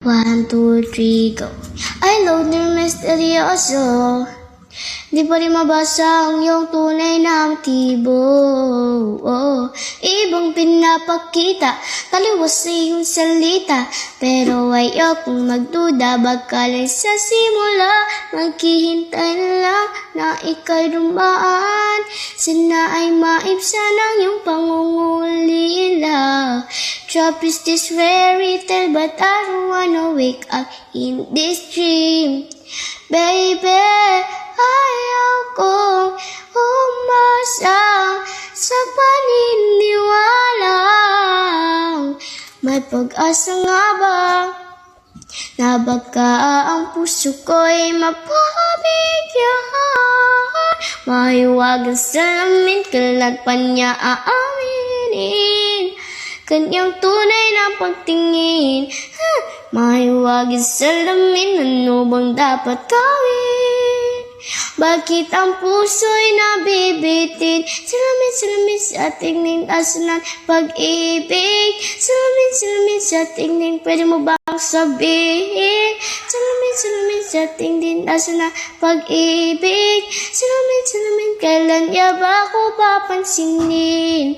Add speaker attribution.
Speaker 1: 1, 2, 3, go. I love you, misteryoso. Di pa rin mabasa ang iyong tunay na motibo. Ibang pinapakita, taliwas sa iyong salita. Pero ayokong magduda, baka lang sa simula. Maghihintay na lang na ika'y dumaan. Sana ay maibsan ang iyong pangungulila. Trap is this fairy tale, but I don't wanna wake up in this dream. Baby, ayaw kong umasa sa paniniwalang may pag-asa nga ba na baka ang puso ko'y mapabigyan. Mahiwagang salamin, kailan pa niya aaminin kanyang tunay na pagtingin. Mahiwagang salamin, ano bang dapat gawin? Bakit ang puso'y nabibitin? Salamin sa tingning, aso ng pag-ibig. Salamin sa tingning, pwede mo bang sabihin? Salamin sa tingning, aso ng pag-ibig. Salamin, kailan niya ba ako papansinin?